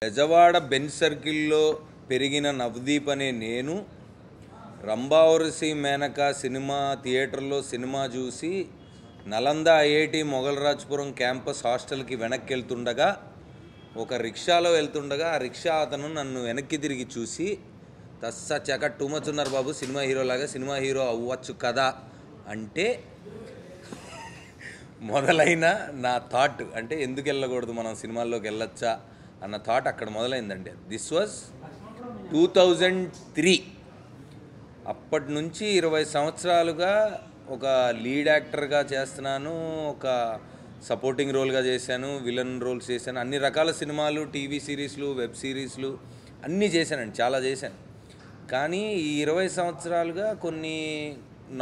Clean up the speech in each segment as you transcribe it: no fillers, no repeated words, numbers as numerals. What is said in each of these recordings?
Bezawada bench సర్కిల్లో పెరిగిన నవదీప్ అనే నేను రంభావరసి మేనక సినిమా థియేటర్లో సినిమా చూసి నలంద ఐఐటి మొగల్రాజ్పురం క్యాంపస్ హాస్టల్కి వెనక్కి వెళ్తుండగా ఒక రిక్షాలో వెళ్తుండగా ఆ రిక్షా అతను నన్ను వెనక్కి తిరిగి చూసి తస్స చక టూ మచ్ ఉన్నారు బాబు, సినిమా హీరోలాగా సినిమా హీరో అవ్వచ్చు కదా అంటే మొదలైన నా థాట్, అంటే ఎందుకు వెళ్ళకూడదు మనం సినిమాల్లోకి వెళ్ళొచ్చా అన్న థాట్ అక్కడ మొదలైందండి. This was 2003. అప్పటి నుంచి 20 సంవత్సరాలుగా ఒక లీడ్ యాక్టర్గా చేస్తున్నాను, ఒక సపోర్టింగ్ రోల్గా చేశాను, విలన్ రోల్స్ చేశాను, అన్ని రకాల సినిమాలు, టీవీ సిరీస్లు, వెబ్ సిరీస్లు అన్నీ చేశానండి, చాలా చేశాను. కానీ ఈ 20 సంవత్సరాలుగా కొన్ని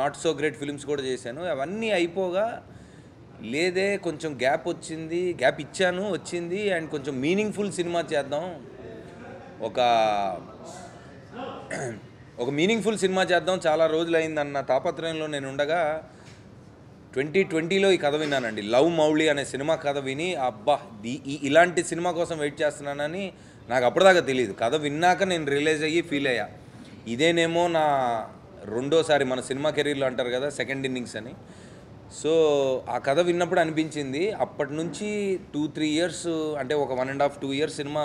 నాట్ సో గ్రేట్ ఫిల్మ్స్ కూడా చేశాను. అవన్నీ అయిపోగా లేదే కొంచెం గ్యాప్ వచ్చింది, గ్యాప్ ఇచ్చాను, వచ్చింది అండ్ కొంచెం మీనింగ్ఫుల్ సినిమా చేద్దాం, ఒక మీనింగ్ఫుల్ సినిమా చేద్దాం, చాలా రోజులు అయిందన్న తాపత్రయంలో నేను ఉండగా 2020లో ఈ కథ విన్నానండి. లవ్ మౌళి అనే సినిమా కథ విని అబ్బా ఇలాంటి సినిమా కోసం వెయిట్ చేస్తున్నానని నాకు అప్పటిదాకా తెలియదు. కథ విన్నాక నేను రియలైజ్ అయ్యి ఫీల్ అయ్యా, ఇదేనేమో నా రెండోసారి మన సినిమా కెరీర్లో అంటారు కదా సెకండ్ ఇన్నింగ్స్ అని. సో ఆ కథ విన్నప్పుడు అనిపించింది. అప్పటి నుంచి 2-3 ఇయర్స్, అంటే ఒక 1.5-2 ఇయర్స్ సినిమా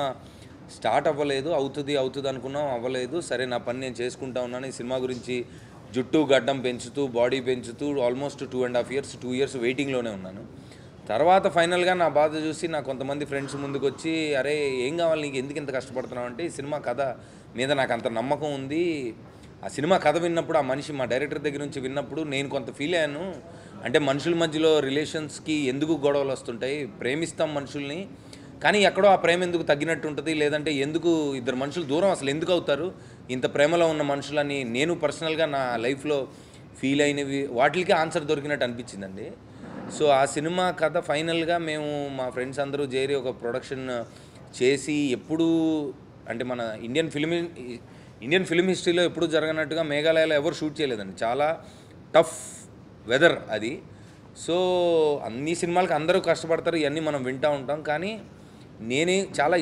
స్టార్ట్ అవ్వలేదు. అవుతుంది అనుకున్నాం, అవ్వలేదు. సరే నా పని నేను చేసుకుంటా ఉన్నాను. ఈ సినిమా గురించి జుట్టు గడ్డం పెంచుతూ బాడీ పెంచుతూ ఆల్మోస్ట్ 2 ఇయర్స్ వెయిటింగ్లోనే ఉన్నాను. తర్వాత ఫైనల్గా నా బాధ చూసి నా కొంతమంది ఫ్రెండ్స్ ముందుకు వచ్చి, అరే ఏం కావాలి నీకు, ఎందుకు ఇంత కష్టపడుతున్నావు అంటే, ఈ సినిమా కథ మీద నాకు అంత నమ్మకం ఉంది. ఆ సినిమా కథ విన్నప్పుడు, ఆ మనిషి మా డైరెక్టర్ దగ్గర నుంచి విన్నప్పుడు నేను కొంత ఫీల్ అయ్యాను. అంటే మనుషుల మధ్యలో రిలేషన్స్కి ఎందుకు గొడవలు వస్తుంటాయి, ప్రేమిస్తాం మనుషుల్ని, కానీ ఎక్కడో ఆ ప్రేమ ఎందుకు తగ్గినట్టు ఉంటుంది, లేదంటే ఎందుకు ఇద్దరు మనుషులు దూరం అసలు ఎందుకు అవుతారు ఇంత ప్రేమలో ఉన్న మనుషులని నేను పర్సనల్గా నా లైఫ్లో ఫీల్ అయినవి వాటికి ఆన్సర్ దొరికినట్టు అనిపించిందండి. సో ఆ సినిమా కథ ఫైనల్గా మేము మా ఫ్రెండ్స్ అందరూ చేరి ఒక ప్రొడక్షన్ చేసి, ఎప్పుడూ అంటే మన ఇండియన్ ఫిల్మ్ హిస్టరీలో ఎప్పుడు జరగనట్టుగా మేఘాలయలో ఎవరు షూట్ చేయలేదండి. చాలా టఫ్ వెదర్ అది. సో అన్ని సినిమాలకు అందరూ కష్టపడతారు, ఇవన్నీ మనం వింటూ ఉంటాం, కానీ నేనే చాలా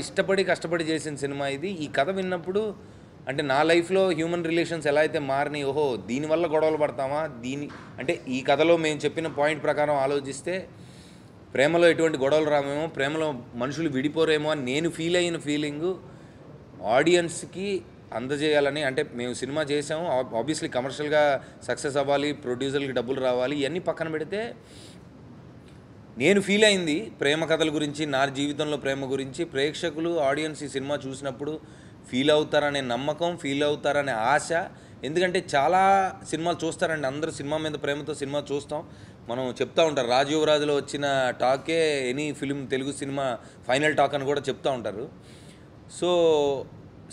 కష్టపడి చేసిన సినిమా ఇది. ఈ కథ విన్నప్పుడు అంటే నా లైఫ్లో హ్యూమన్ రిలేషన్స్ ఎలా అయితే మారినాయి, ఓహో దీనివల్ల గొడవలు పడతామా, అంటే ఈ కథలో మేము చెప్పిన పాయింట్ ప్రకారం ఆలోచిస్తే ప్రేమలో ఎటువంటి గొడవలు రామేమో, ప్రేమలో మనుషులు విడిపోరేమో అని నేను ఫీల్ అయిన ఫీలింగు ఆడియన్స్కి అందజేయాలని. అంటే మేము సినిమా చేసాము, ఆబ్వియస్లీ కమర్షియల్గా సక్సెస్ అవ్వాలి, ప్రొడ్యూసర్కి డబ్బులు రావాలి, ఇవన్నీ పక్కన పెడితే నేను ఫీల్ అయింది ప్రేమ కథల గురించి, నా జీవితంలో ప్రేమ గురించి. ప్రేక్షకులు ఆడియన్స్ ఈ సినిమా చూసినప్పుడు ఫీల్ అవుతారనే నమ్మకం, ఫీల్ అవుతారనే ఆశ. ఎందుకంటే చాలా సినిమాలు చూస్తారండి, అందరూ సినిమా మీద ప్రేమతో సినిమా చూస్తాం. మనం చెప్తూ ఉంటారు, రాజయువరాజులో వచ్చిన టాకే any film Telugu cinema final talk అని కూడా చెప్తూ ఉంటారు. సో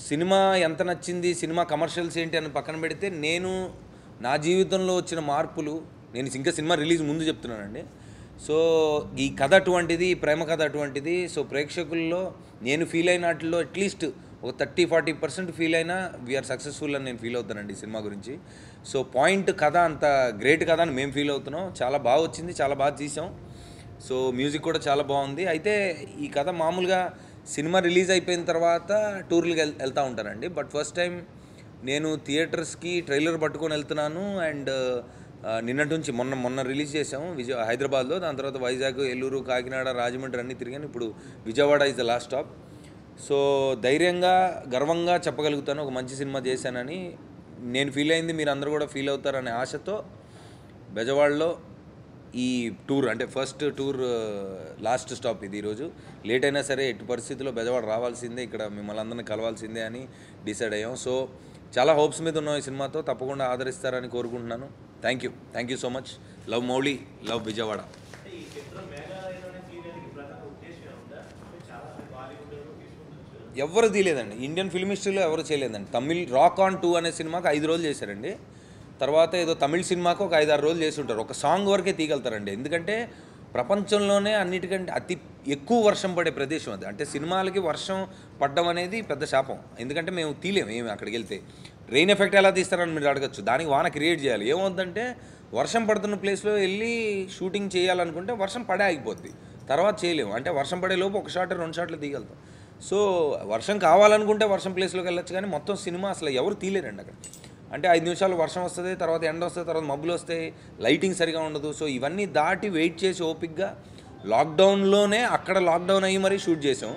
సినిమా ఎంత నచ్చింది, సినిమా కమర్షియల్స్ ఏంటి అని పక్కన పెడితే నేను నా జీవితంలో వచ్చిన మార్పులు, నేను ఇంకా సినిమా రిలీజ్ ముందు చెప్తున్నానండి. సో ఈ కథ అటువంటిది, ప్రేమ కథ అటువంటిది. సో ప్రేక్షకుల్లో నేను ఫీల్ అయిన వాటిల్లో అట్లీస్ట్ ఒక 30-40% ఫీల్ అయినా వీఆర్ సక్సెస్ఫుల్ అని నేను ఫీల్ అవుతానండి ఈ సినిమా గురించి. సో పాయింట్ కథ అంత గ్రేట్ కథ అని మేము ఫీల్ అవుతున్నాం. చాలా బాగా వచ్చింది, చాలా బాగా తీసాం. సో మ్యూజిక్ కూడా చాలా బాగుంది. అయితే ఈ కథ మామూలుగా సినిమా రిలీజ్ అయిపోయిన తర్వాత టూర్లకు వెళ్తూ ఉంటానండి. బట్ ఫస్ట్ టైం నేను థియేటర్స్కి ట్రైలర్ పట్టుకొని వెళ్తున్నాను. అండ్ నిన్నటి నుంచి మొన్న రిలీజ్ చేసాము హైదరాబాద్లో, దాని తర్వాత వైజాగ్, ఏలూరు, కాకినాడ, రాజమండ్రి అన్నీ తిరిగాను. ఇప్పుడు Vijayawada is the last stop. So ధైర్యంగా గర్వంగా చెప్పగలుగుతాను ఒక మంచి సినిమా చేశానని. నేను ఫీల్ అయింది మీరు అందరూ కూడా ఫీల్ అవుతారనే ఆశతో బెజవాడలో ఈ టూర్, అంటే ఫస్ట్ టూర్ లాస్ట్ స్టాప్ ఇది. ఈరోజు లేట్ అయినా సరే ఎట్టి పరిస్థితుల్లో బెజవాడ రావాల్సిందే, ఇక్కడ మిమ్మల్ని అందరినీ కలవాల్సిందే అని డిసైడ్ అయ్యాం. సో చాలా హోప్స్ మీద ఉన్నాం ఈ సినిమాతో, తప్పకుండా ఆదరిస్తారని కోరుకుంటున్నాను. Thank you so much. Love Mouli, love Vijayawada. ఎవరు తీయలేదండి, ఇండియన్ ఫిల్మ్ హిస్టరీలో ఎవరు చేయలేదండి. తమిళ్ రాక్ ఆన్ 2 అనే సినిమాకి 5 రోజులు చేశారండి. తర్వాత ఏదో తమిళ సినిమాకు ఒక 5-6 రోజులు చేసి ఉంటారు. ఒక సాంగ్ వరకే తీయగలుగుతారండి. ఎందుకంటే ప్రపంచంలోనే అన్నిటికంటే అతి ఎక్కువ వర్షం పడే ప్రదేశం అది. అంటే సినిమాలకి వర్షం పడడం అనేది పెద్ద శాపం. ఎందుకంటే మేము తీయలేము ఏమి అక్కడికి వెళ్తే. రెయిన్ ఎఫెక్ట్ ఎలా తీస్తారని మీరు అడగచ్చు. దానికి వాన క్రియేట్ చేయాలి. ఏమవుతుందంటే వర్షం పడుతున్న ప్లేస్లో వెళ్ళి షూటింగ్ చేయాలనుకుంటే వర్షం పడే ఆగిపోద్ది, తర్వాత చేయలేము. అంటే వర్షం పడే లోపు 1 షాట్ 2 షాట్లు తీయగలుగుతాం. సో వర్షం కావాలనుకుంటే వర్షం ప్లేస్లోకి వెళ్ళొచ్చు, కానీ మొత్తం సినిమా అసలు ఎవరు తీయలేరండి అక్కడ. అంటే 5 నిమిషాలు వర్షం వస్తుంది, తర్వాత ఎండ వస్తుంది, తర్వాత మబ్బులు వస్తాయి, లైటింగ్ సరిగా ఉండదు. సో ఇవన్నీ దాటి వెయిట్ చేసి ఓపిక్గా లాక్డౌన్లోనే అక్కడ లాక్డౌన్ అయ్యి మరీ షూట్ చేసాం.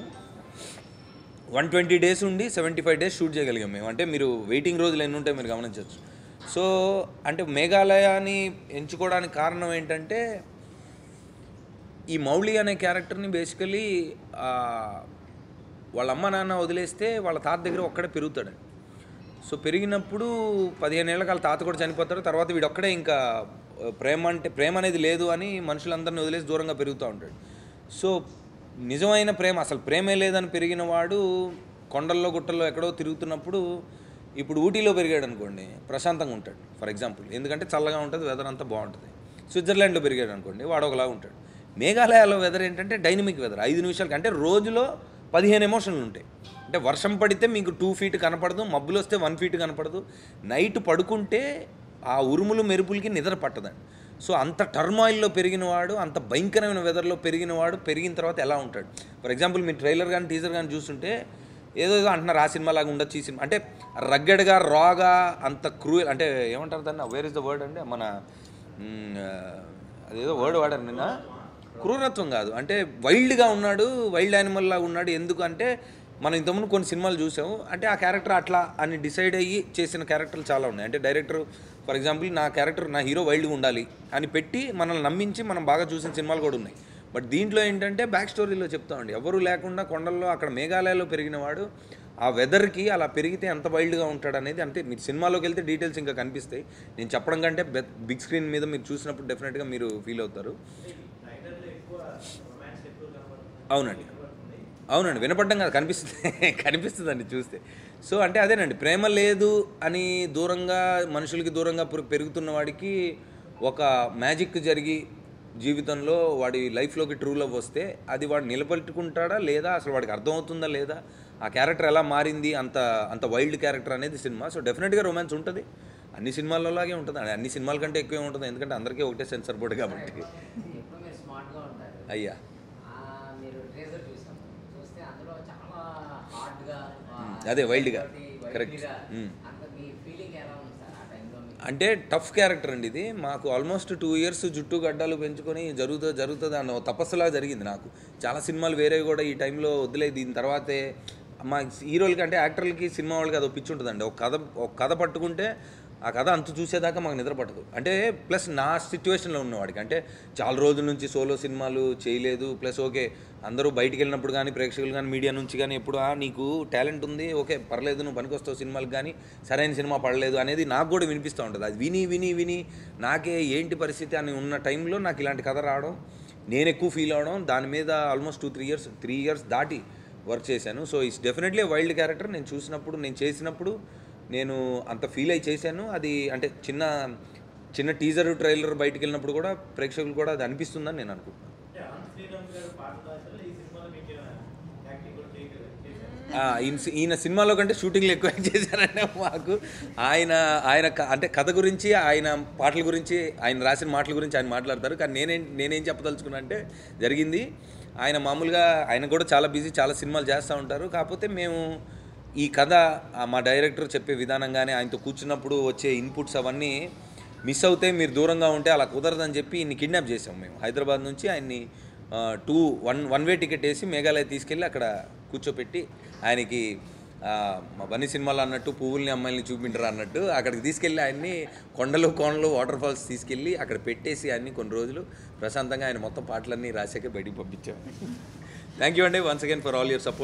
120 days ఉండి 75 days షూట్ చేయగలిగాం మేము. అంటే మీరు వెయిటింగ్ రోజులు ఎన్ని ఉంటాయి మీరు గమనించవచ్చు. సో అంటే మేఘాలయాని ఎంచుకోవడానికి కారణం ఏంటంటే, ఈ మౌళి అనే క్యారెక్టర్ని బేసికలీ వాళ్ళ అమ్మ నాన్న వదిలేస్తే వాళ్ళ తాత దగ్గర ఒక్కడే పెరుగుతాడు. సో పెరిగినప్పుడు 15 ఏళ్ళకి వాళ్ళ తాత కూడా చనిపోతాడు. తర్వాత వీడొక్కడే ఇంకా ప్రేమ అనేది లేదు అని మనుషులందరినీ వదిలేసి దూరంగా పెరుగుతూ ఉంటాడు. సో నిజమైన ప్రేమ, అసలు ప్రేమే లేదని పెరిగిన వాడు కొండల్లో గుట్టల్లో ఎక్కడో తిరుగుతున్నప్పుడు, ఇప్పుడు ఊటీలో పెరిగాడు అనుకోండి ప్రశాంతంగా ఉంటాడు ఫర్ ఎగ్జాంపుల్, ఎందుకంటే చల్లగా ఉంటుంది, వెదర్ అంతా బాగుంటుంది. స్విట్జర్లాండ్లో పెరిగాడు అనుకోండి వాడు ఒకలాగా ఉంటాడు. మేఘాలయాలో వెదర్ ఏంటంటే డైనమిక్ వెదర్. 5 నిమిషాలకి అంటే రోజులో 15 ఎమోషన్లు ఉంటాయి. అంటే వర్షం పడితే మీకు 2 feet కనపడదు, మబ్బులు వస్తే 1 feet కనపడదు, నైట్ పడుకుంటే ఆ ఉరుములు మెరుపులకి నిద్ర పట్టదండి. సో అంత టర్మాయిల్లో పెరిగినవాడు, అంత భయంకరమైన వెదర్లో పెరిగినవాడు పెరిగిన తర్వాత ఎలా ఉంటాడు. ఫర్ ఎగ్జాంపుల్ మీరు ట్రైలర్ కానీ టీజర్ కానీ చూస్తుంటే ఏదో అంటున్నారు ఆ సినిమా లాగా ఉండొచ్చు ఈ సినిమా, అంటే రగ్గడ్గా రాగా అంత క్రూయల్, అంటే ఏమంటారు దాన్ని, వేర్ ఇస్ ద వర్డ్ అంటే మన అదేదో వర్డ్ వాడారు నిన్న, క్రూరత్వం కాదు, అంటే వైల్డ్గా ఉన్నాడు, వైల్డ్ యానిమల్ లాగా ఉన్నాడు. ఎందుకు అంటే మనం ఇంతకుముందు కొన్ని సినిమాలు చూసాము, అంటే ఆ క్యారెక్టర్ అట్లా అని డిసైడ్ అయ్యి చేసిన క్యారెక్టర్లు చాలా ఉన్నాయి. అంటే డైరెక్టర్ ఫర్ ఎగ్జాంపుల్ నా క్యారెక్టర్, నా హీరో వైల్డ్గా ఉండాలి అని పెట్టి మనల్ని నమ్మించి మనం బాగా చూసిన సినిమాలు కూడా ఉన్నాయి. బట్ దీంట్లో ఏంటంటే బ్యాక్ స్టోరీలో చెప్తామండి, ఎవరు లేకుండా కొండల్లో అక్కడ మేఘాలయాలో పెరిగినవాడు ఆ వెదర్కి అలా పెరిగితే ఎంత వైల్డ్గా ఉంటాడు అనేది. అంటే మీరు సినిమాలోకి వెళ్తే డీటెయిల్స్ ఇంకా కనిపిస్తాయి. నేను చెప్పడం కంటే బిగ్ స్క్రీన్ మీద మీరు చూసినప్పుడు డెఫినెట్గా మీరు ఫీల్ అవుతారు. అవునండి, అవునండి, వినపడ్డం కాదు, కనిపిస్తుందండి చూస్తే. సో అంటే అదేనండి, ప్రేమ లేదు అని దూరంగా మనుషులకి దూరంగా పెరుగుతున్న వాడికి ఒక మ్యాజిక్ జరిగి జీవితంలో వాడి లైఫ్లోకి ట్రూ లవ్ వస్తే అది వాడు నిలబెట్టుకుంటాడా లేదా, అసలు వాడికి అర్థమవుతుందా లేదా, ఆ క్యారెక్టర్ ఎలా మారింది, అంత వైల్డ్ క్యారెక్టర్ అనేది సినిమా. సో డెఫినెట్గా రొమాన్స్ ఉంటుంది, అన్ని సినిమాలలాగే ఉంటుంది, అన్ని సినిమాల కంటే ఎక్కువే ఉంటుంది, ఎందుకంటే అందరికీ ఒకటే సెన్సర్ బోర్డు కాబట్టి. అయ్యా అదే వైల్డ్గా, కరెక్ట్. అంటే టఫ్ క్యారెక్టర్ అండి ఇది. మాకు ఆల్మోస్ట్ 2 years జుట్టు గడ్డాలు పెంచుకొని జరుగుతుంది అన్న తపస్సులా జరిగింది నాకు. చాలా సినిమాలు వేరే కూడా ఈ టైంలో వదిలే, దీని తర్వాతే మా హీరోలకి అంటే యాక్టర్లకి సినిమా వాళ్ళకి అది పిచ్చి ఉంటుందండి. ఒక కథ పట్టుకుంటే ఆ కథ అంత చూసేదాకా మాకు నిద్ర పట్టదు. అంటే ప్లస్ నా సిచ్యువేషన్లో ఉన్నవాడికి, అంటే చాలా రోజుల నుంచి సోలో సినిమాలు చేయలేదు, ప్లస్ ఓకే అందరూ బయటికి వెళ్ళినప్పుడు కానీ ప్రేక్షకులు కానీ మీడియా నుంచి కానీ ఎప్పుడు నీకు టాలెంట్ ఉంది, ఓకే పర్లేదు నువ్వు పనికొస్తావు సినిమాలకు, కానీ సరైన సినిమా పడలేదు అనేది నాకు కూడా వినిపిస్తూ ఉంటుంది. అది విని నాకే ఏంటి పరిస్థితి అని ఉన్న టైంలో నాకు ఇలాంటి కథ రావడం, నేను ఎక్కువ ఫీల్ అవడం, దాని మీద ఆల్మోస్ట్ 3 years దాటి వర్క్ చేశాను. So it's definitely wild character. నేను చూసినప్పుడు, నేను చేసినప్పుడు నేను అంత ఫీల్ అయి చేశాను. అది అంటే చిన్న టీజర్ ట్రైలర్ బయటికి వెళ్ళినప్పుడు కూడా ప్రేక్షకులు కూడా అది అనిపిస్తుందని నేను అనుకుంటున్నాను. ఈయన సినిమాలో కంటే షూటింగ్లు ఎక్కువ చేశారంటే మాకు ఆయన అంటే కథ గురించి, ఆయన పాటల గురించి, ఆయన రాసిన మాటల గురించి ఆయన మాట్లాడతారు. కానీ నేనేం చెప్పదలుచుకున్నా అంటే జరిగింది, ఆయన మామూలుగా ఆయన కూడా చాలా బిజీ, చాలా సినిమాలు చేస్తూ ఉంటారు. కాకపోతే మేము ఈ కథ మా డైరెక్టర్ చెప్పే విధానంగానే ఆయనతో కూర్చున్నప్పుడు వచ్చే ఇన్పుట్స్ అవన్నీ మిస్ అవుతే, మీరు దూరంగా ఉంటే అలా కుదరదని చెప్పి ఇన్ని కిడ్నాప్ చేసాం మేము. హైదరాబాద్ నుంచి ఆయన్ని వన్ వే టికెట్ వేసి మేఘాలయ తీసుకెళ్ళి అక్కడ కూర్చోపెట్టి ఆయనకి మా బన్నీ సినిమాలో అన్నట్టు పువ్వుల్ని అమ్మాయిల్ని చూపించరు అన్నట్టు అక్కడికి తీసుకెళ్ళి ఆయన్ని కొండలు వాటర్ ఫాల్స్ తీసుకెళ్ళి అక్కడ పెట్టేసి ఆయన్ని కొన్ని రోజులు ప్రశాంతంగా ఆయన మొత్తం పాటలన్నీ రాసాక బయటికి పంపించాము. థ్యాంక్ యూ అండి once again for all your support.